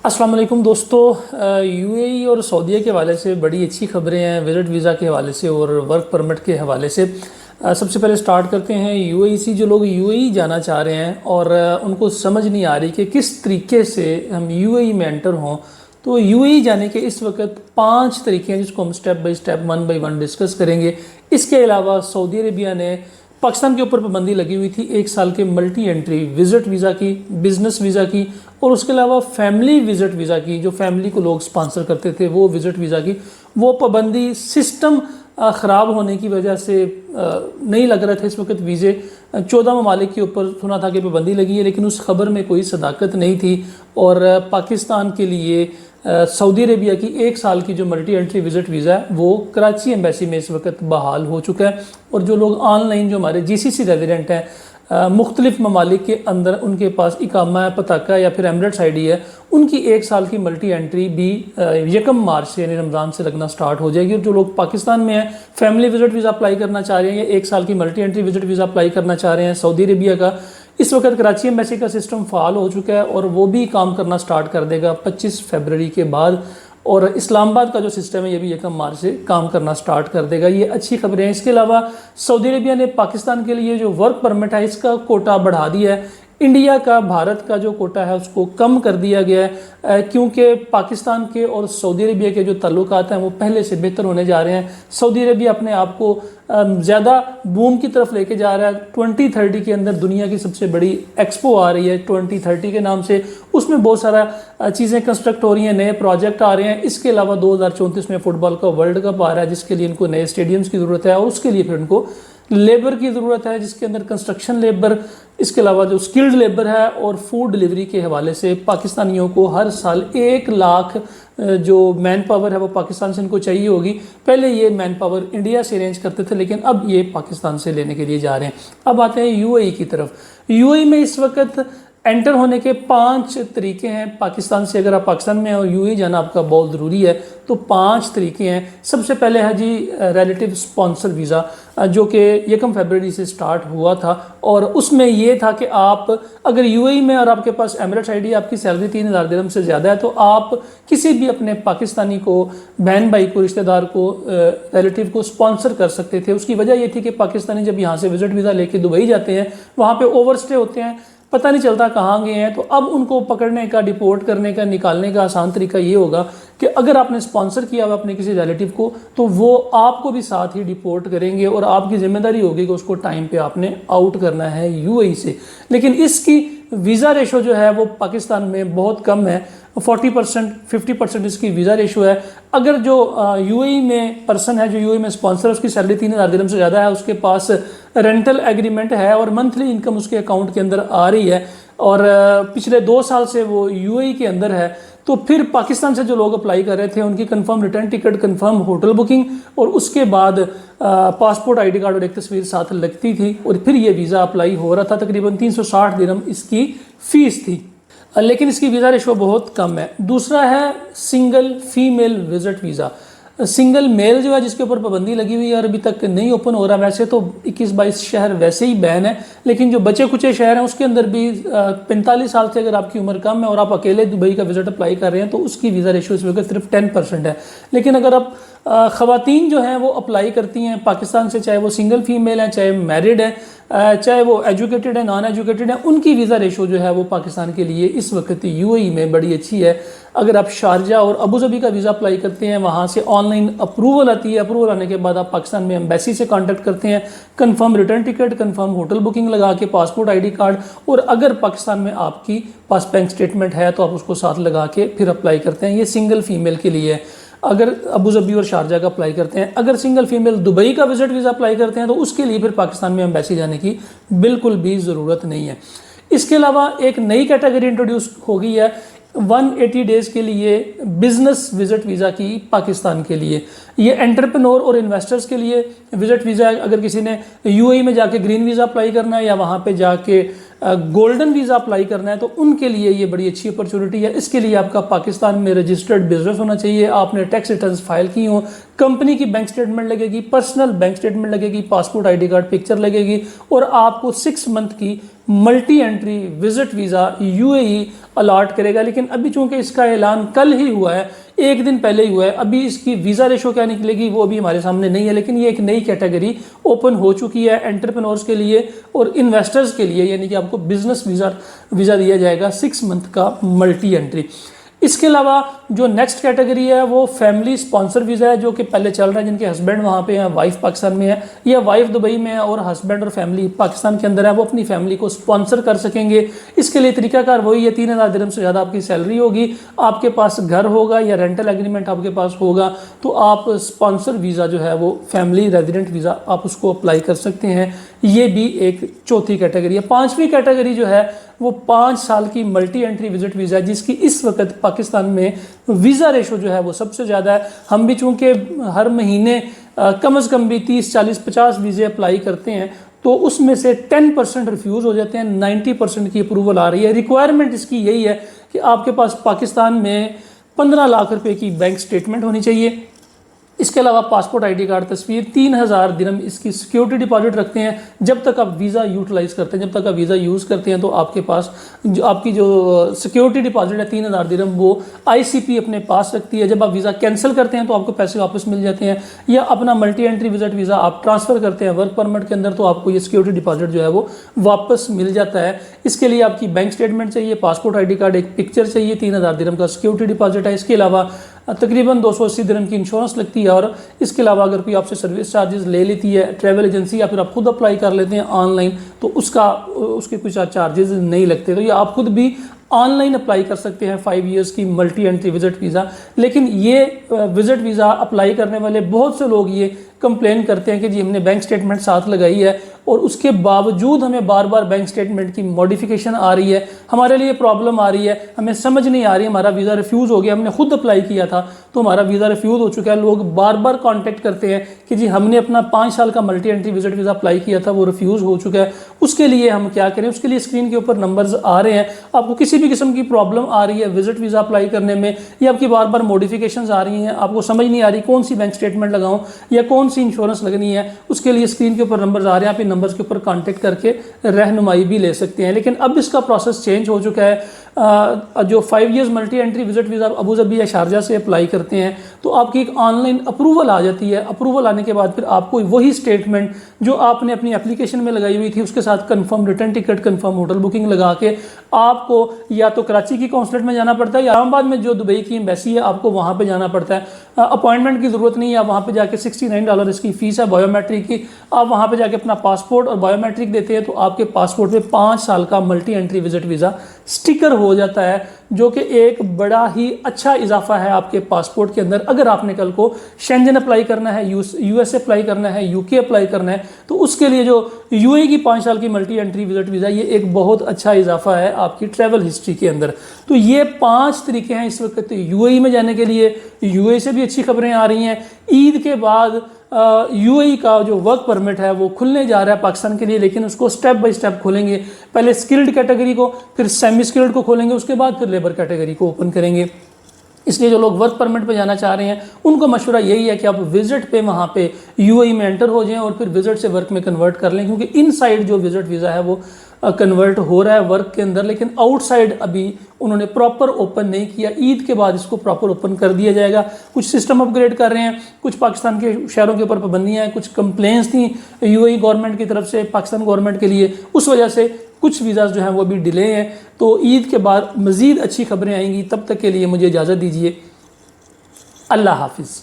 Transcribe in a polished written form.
अस्सलाम वालेकुम दोस्तों, यूएई और सऊदीया के हवाले से बड़ी अच्छी खबरें हैं विज़िट वीज़ा के हवाले से और वर्क परमिट के हवाले से। सबसे पहले स्टार्ट करते हैं यूएई से। जो लोग यूएई जाना चाह रहे हैं और उनको समझ नहीं आ रही कि किस तरीके से हम यूएई में एंटर हों, तो यूएई जाने के इस वक्त 5 तरीके हैं जिसको हम step by step 1 by 1 discuss करेंगे। इसके अलावा सऊदी अरेबिया ने पाकिस्तान के ऊपर पाबंदी लगी हुई थी 1 साल के मल्टी एंट्री विज़िट वीज़ा की, बिज़नेस वीज़ा की और उसके अलावा फैमिली विज़िट वीज़ा की, जो फैमिली को लोग स्पॉन्सर करते थे वो विज़िट वीज़ा की। वो पाबंदी सिस्टम ख़राब होने की वजह से नहीं लग रहे थे इस वक्त वीज़े। 14 ममालिक के ऊपर सुना था कि पाबंदी लगी है, लेकिन उस खबर में कोई सदाकत नहीं थी। और पाकिस्तान के लिए सऊदी अरेबिया की 1 साल की जो मल्टी एंट्री विज़िट वीज़ा है वो कराची एम्बेसी में इस वक्त बहाल हो चुका है। और जो लोग ऑनलाइन, जो हमारे जीसीसी रेजिडेंट हैं मुख्तलिफ ममालिक के अंदर, उनके पास इकामा है, पताका या फिर एमरेट्स आईडी है, उनकी 1 साल की मल्टी एंट्री भी 1 मार्च से यानी रमज़ान से लगना स्टार्ट हो जाएगी। और जो लोग पाकिस्तान में हैं, फैमिली विज़िट वीज़ा अप्लाई करना चाह रहे हैं या 1 साल की multi entry visit visa apply करना चाह रहे हैं सऊदी अरेबिया का, इस वक्त कराची एम्बेसी का सिस्टम फ़ाल हो चुका है और वो भी काम करना स्टार्ट कर देगा 25 फरवरी के बाद। और इस्लामाबाद का जो सिस्टम है ये भी 1 मार्च से काम करना स्टार्ट कर देगा। ये अच्छी खबरें हैं। इसके अलावा सऊदी अरेबिया ने पाकिस्तान के लिए जो वर्क परमिट है इसका कोटा बढ़ा दिया है। इंडिया का, भारत का जो कोटा है उसको कम कर दिया गया है क्योंकि पाकिस्तान के और सऊदी अरेबिया के जो ताल्लुकात हैं वो पहले से बेहतर होने जा रहे हैं। सऊदी अरेबिया अपने आप को ज़्यादा बूम की तरफ लेके जा रहा है। 2030 के अंदर दुनिया की सबसे बड़ी एक्सपो आ रही है 2030 के नाम से, उसमें बहुत सारा चीज़ें कंस्ट्रक्ट हो रही हैं, नए प्रोजेक्ट आ रहे हैं। इसके अलावा 2034 में फुटबॉल का वर्ल्ड कप आ रहा है जिसके लिए इनको नए स्टेडियम्स की ज़रूरत है और उसके लिए फिर इनको लेबर की ज़रूरत है, जिसके अंदर कंस्ट्रक्शन लेबर, इसके अलावा जो स्किल्ड लेबर है और फूड डिलीवरी के हवाले से पाकिस्तानियों को हर साल 1 लाख जो मैन पावर है वो पाकिस्तान से इनको चाहिए होगी। पहले ये मैन पावर इंडिया से अरेंज करते थे, लेकिन अब ये पाकिस्तान से लेने के लिए जा रहे हैं। अब आते हैं यूएई की तरफ। यूएई में इस वक्त एंटर होने के 5 तरीके हैं। पाकिस्तान से अगर आप पाकिस्तान में और यूएई जाना आपका बहुत ज़रूरी है तो 5 तरीके हैं। सबसे पहले है जी रिलेटिव स्पॉन्सर वीज़ा, जो कि 1 फरवरी से स्टार्ट हुआ था। और उसमें ये था कि आप अगर यूएई में और आपके पास एमिरेट्स आईडी, आपकी सैलरी 3000 दिरहम से ज़्यादा है तो आप किसी भी अपने पाकिस्तानी को, बहन भाई को, रिश्तेदार को, रिलेटिव को स्पॉन्सर कर सकते थे। उसकी वजह ये थी कि पाकिस्तानी जब यहाँ से विज़िट वीज़ा लेके दुबई जाते हैं, वहाँ पर ओवरस्टे होते हैं, पता नहीं चलता कहाँ गए हैं। तो अब उनको पकड़ने का, डिपोर्ट करने का, निकालने का आसान तरीका ये होगा कि अगर आपने स्पॉन्सर किया हुआ अपने किसी रिलेटिव को तो वो आपको भी साथ ही डिपोर्ट करेंगे और आपकी जिम्मेदारी होगी कि उसको टाइम पे आपने आउट करना है यूएई से। लेकिन इसकी वीज़ा रेशो जो है वो पाकिस्तान में बहुत कम है, 40% 50% इसकी वीज़ा रेशो है। अगर जो यूएई में पर्सन है, जो यूएई में स्पॉन्सर, उसकी सैलरी 3000 दिरहम से ज़्यादा है, उसके पास रेंटल एग्रीमेंट है और मंथली इनकम उसके अकाउंट के अंदर आ रही है और पिछले 2 साल से वो यूएई के अंदर है, तो फिर पाकिस्तान से जो लोग अप्लाई कर रहे थे उनकी confirm return ticket, confirm hotel booking और उसके बाद पासपोर्ट, आईडी कार्ड और एक तस्वीर साथ लगती थी और फिर ये वीज़ा अप्लाई हो रहा था। तकरीबन 360 दिरहम इसकी फ़ीस थी, लेकिन इसकी वीज़ा रेशो बहुत कम है। दूसरा है single female visit visa. Single male जो है जिसके ऊपर पाबंदी लगी हुई है और अभी तक नहीं ओपन हो रहा। वैसे तो 21-22 शहर वैसे ही बैन है, लेकिन जो बचे कुचे शहर हैं उसके अंदर भी 45 साल से अगर आपकी उम्र कम है और आप अकेले दुबई का विज़िट अप्लाई कर रहे हैं तो उसकी वीज़ा रेशो इस वक्त सिर्फ 10% है। लेकिन अगर आप ख़वातीन जो हैं वो अप्लाई करती हैं पाकिस्तान से, चाहे वो सिंगल फीमेल हैं, चाहे मैरिड है, चाहे वो एजुकेटेड है, नॉन एजुकेटेड है, उनकी वीज़ा रेशो जो है वो पाकिस्तान के लिए इस वक्त यूएई में बड़ी अच्छी है। अगर आप शारजा और अबू धाबी का वीज़ा अप्लाई करते हैं, वहाँ से ऑनलाइन अप्रूवल आती है, अप्रूवल आने के बाद आप पाकिस्तान में एम्बेसी से कांटेक्ट करते हैं, confirm return ticket, confirm hotel booking लगा के, पासपोर्ट, आईडी कार्ड, और अगर पाकिस्तान में आपकी पास बैंक स्टेटमेंट है तो आप उसको साथ लगा के फिर अप्लाई करते हैं। ये सिंगल फीमेल के लिए है। अगर अबू धाबी और शारजा का अप्लाई करते हैं, अगर सिंगल फीमेल दुबई का विज़िट वीज़ा अप्लाई करते हैं तो उसके लिए फिर पाकिस्तान में एम्बेसी जाने की बिल्कुल भी ज़रूरत नहीं है। इसके अलावा एक नई कैटेगरी इंट्रोड्यूस हो गई है 180 डेज़ के लिए बिजनेस विज़िट वीज़ा की पाकिस्तान के लिए। ये एंटरप्रेन्योर और इन्वेस्टर्स के लिए विज़िट वीज़ा है। अगर किसी ने यूएई में जाके ग्रीन वीज़ा अप्लाई करना है या वहाँ पे जाके गोल्डन वीज़ा अप्लाई करना है तो उनके लिए ये बड़ी अच्छी अपॉर्चुनिटी है। इसके लिए आपका पाकिस्तान में रजिस्टर्ड बिजनेस होना चाहिए, आपने टैक्स रिटर्न्स फाइल की हो, कंपनी की बैंक स्टेटमेंट लगेगी, पर्सनल बैंक स्टेटमेंट लगेगी, पासपोर्ट ID कार्ड पिक्चर लगेगी और आपको 6 मंथ की multi entry visit visa UAE allot करेगा। लेकिन अभी चूंकि इसका ऐलान कल ही हुआ है, एक दिन पहले ही हुआ है, अभी इसकी वीज़ा रेशो क्या निकलेगी वो भी हमारे सामने नहीं है। लेकिन ये एक नई कैटेगरी ओपन हो चुकी है एंटरप्रेन्योर्स के लिए और इन्वेस्टर्स के लिए, यानी कि आपको बिजनेस वीज़ा दिया जाएगा 6 मंथ का मल्टी एंट्री। इसके अलावा जो नेक्स्ट कैटेगरी है वो फैमिली स्पॉन्सर वीज़ा है, जो कि पहले चल रहा है, जिनके हस्बैंड वहाँ पे हैं, वाइफ पाकिस्तान में है या वाइफ दुबई में है और हस्बैंड और फैमिली पाकिस्तान के अंदर है, वो अपनी फैमिली को स्पॉन्सर कर सकेंगे। इसके लिए तरीकाकार वही है, 3000 दिरहम से ज़्यादा आपकी सैलरी होगी, आपके पास घर होगा या रेंटल एग्रीमेंट आपके पास होगा, तो आप स्पॉन्सर वीज़ा जो है वो फैमिली रेजिडेंट वीज़ा आप उसको अप्लाई कर सकते हैं। ये भी एक चौथी कैटेगरी है। 5वीं कैटेगरी जो है वो 5 साल की मल्टी एंट्री विजिट वीज़ा है, जिसकी इस वक्त पाकिस्तान में वीज़ा रेशो जो है वो सबसे ज़्यादा है। हम भी चूँकि हर महीने कम से कम भी 30, 40, 50 वीज़े अप्लाई करते हैं, तो उसमें से 10% रिफ्यूज़ हो जाते हैं, 90% की अप्रूवल आ रही है। रिक्वायरमेंट इसकी यही है कि आपके पास पाकिस्तान में 15 लाख रुपए की बैंक स्टेटमेंट होनी चाहिए। इसके अलावा पासपोर्ट ID कार्ड, तस्वीर, 3000 दिरहम इसकी सिक्योरिटी डिपॉजिट रखते हैं। जब तक आप वीज़ा यूटिलाइज़ करते हैं, जब तक आप वीज़ा यूज़ करते हैं, तो आपके पास जो आपकी जो सिक्योरिटी डिपॉजिट है 3000 दिरहम वो ICP अपने पास रखती है। जब आप वीज़ा कैंसिल करते हैं तो आपको पैसे वापस मिल जाते हैं, या अपना मल्टी एंट्री विजिट वीज़ा आप ट्रांसफ़र करते हैं वर्क परमिट के अंदर, तो आपको ये सिक्योरिटी डिपॉजिट जो है वो वापस मिल जाता है। इसके लिए आपकी बैंक स्टेटमेंट चाहिए, पासपोर्ट ID कार्ड, एक पिक्चर चाहिए, 3000 दिरहम का सिक्योरिटी डिपॉजिट है। इसके अलावा तकरीबन 280 दिरहम की इंश्योरेंस लगती है, और इसके अलावा अगर कोई आपसे सर्विस चार्जेस ले लेती है ट्रैवल एजेंसी, या फिर आप खुद अप्लाई कर लेते हैं ऑनलाइन, तो उसके कुछ चार्जेस नहीं लगते। तो ये आप खुद भी ऑनलाइन अप्लाई कर सकते हैं 5 इयर्स की मल्टी एंट्री विजिट वीज़ा। लेकिन ये विजिट वीज़ा अप्लाई करने वाले बहुत से लोग ये कंप्लेन करते हैं कि जी हमने बैंक स्टेटमेंट साथ लगाई है और उसके बावजूद हमें बार बार बैंक स्टेटमेंट की मॉडिफिकेशन आ रही है, हमारे लिए प्रॉब्लम आ रही है, हमें समझ नहीं आ रही, हमारा वीज़ा रिफ्यूज़ हो गया, हमने खुद अप्लाई किया था तो हमारा वीज़ा रिफ्यूज़ हो चुका है। लोग बार बार कॉन्टेक्ट करते हैं कि जी हमने अपना 5 साल का multi entry visit visa apply किया था, वो रिफ्यूज़ हो चुका है, उसके लिए हम क्या करें। उसके लिए स्क्रीन के ऊपर नंबर्स आ रहे हैं। आपको किसी भी किस्म की प्रॉब्लम आ रही है विजिट वीज़ा अप्लाई करने में, या आपकी बार बार मॉडिफिकेशंस आ रही हैं, आपको समझ नहीं आ रही कौन सी बैंक स्टेटमेंट लगाऊं या कौन सी इंश्योरेंस लगनी है, उसके लिए स्क्रीन के ऊपर नंबर्स आ रहे हैं, आप इन नंबर्स के ऊपर कांटेक्ट करके रहनुमाई भी ले सकते हैं। लेकिन अब इसका प्रोसेस चेंज हो चुका है। जो 5 years multi entry visit visa Abu Dhabi या शारजा से अप्लाई करते हैं तो आपकी एक ऑनलाइन अप्रूवल आ जाती है। अप्रूवल आने के बाद फिर आपको वही स्टेटमेंट जो आपने अपनी एप्लीकेशन में लगाई हुई थी उसके साथ confirm return ticket, confirm hotel booking लगा के आपको या तो कराची की कौंसलेट में जाना पड़ता है या इस्लामाबाद में जो दुबई की एम्बेसी है आपको वहाँ पे जाना पड़ता है। अपॉइंटमेंट की ज़रूरत नहीं है, आप वहाँ पे जाके $69 इसकी फ़ीस है बायोमेट्रिक की। आप वहाँ पे जाके अपना पासपोर्ट और बायोमेट्रिक देते हैं तो आपके पासपोर्ट पे 5 साल का multi entry visit visa sticker हो जाता है, जो कि एक बड़ा ही अच्छा इजाफा है आपके पासपोर्ट के अंदर। अगर आपने कल को शेंजन अप्लाई करना है, US अप्लाई करना है, UK अप्लाई करना है, तो उसके लिए जो UAE की 5 साल की मल्टी एंट्री विजिट वीज़ा ये एक बहुत अच्छा इजाफा है आपकी ट्रैवल हिस्ट्री के अंदर। तो ये 5 तरीके हैं इस वक्त UAE में जाने के लिए। UAE से भी अच्छी खबरें आ रही हैं। ईद के बाद UAE का जो वर्क परमिट है वो खुलने जा रहा है पाकिस्तान के लिए, लेकिन उसको स्टेप बाय स्टेप खोलेंगे। पहले स्किल्ड कैटेगरी को, फिर सेमी स्किल्ड को खोलेंगे, उसके बाद फिर लेबर कैटेगरी को ओपन करेंगे। इसलिए जो लोग वर्क परमिट पे जाना चाह रहे हैं उनको मशवरा यही है कि आप विजिट पे वहाँ पे UAE में एंटर हो जाएं और फिर विजिट से वर्क में कन्वर्ट कर लें, क्योंकि इनसाइड जो विजिट वीज़ा है वो कन्वर्ट हो रहा है वर्क के अंदर, लेकिन आउटसाइड अभी उन्होंने प्रॉपर ओपन नहीं किया। ईद के बाद इसको प्रॉपर ओपन कर दिया जाएगा। कुछ सिस्टम अपग्रेड कर रहे हैं, कुछ पाकिस्तान के शहरों के ऊपर पाबंदियाँ हैं, कुछ कंप्लेंट्स थी UAE गवर्नमेंट की तरफ से पाकिस्तान गवर्नमेंट के लिए, उस वजह से कुछ वीज़ाज जो हैं वो अभी डिले हैं। तो ईद के बाद मज़ीद अच्छी खबरें आएंगी, तब तक के लिए मुझे इजाज़त दीजिए। अल्लाह हाफिज़।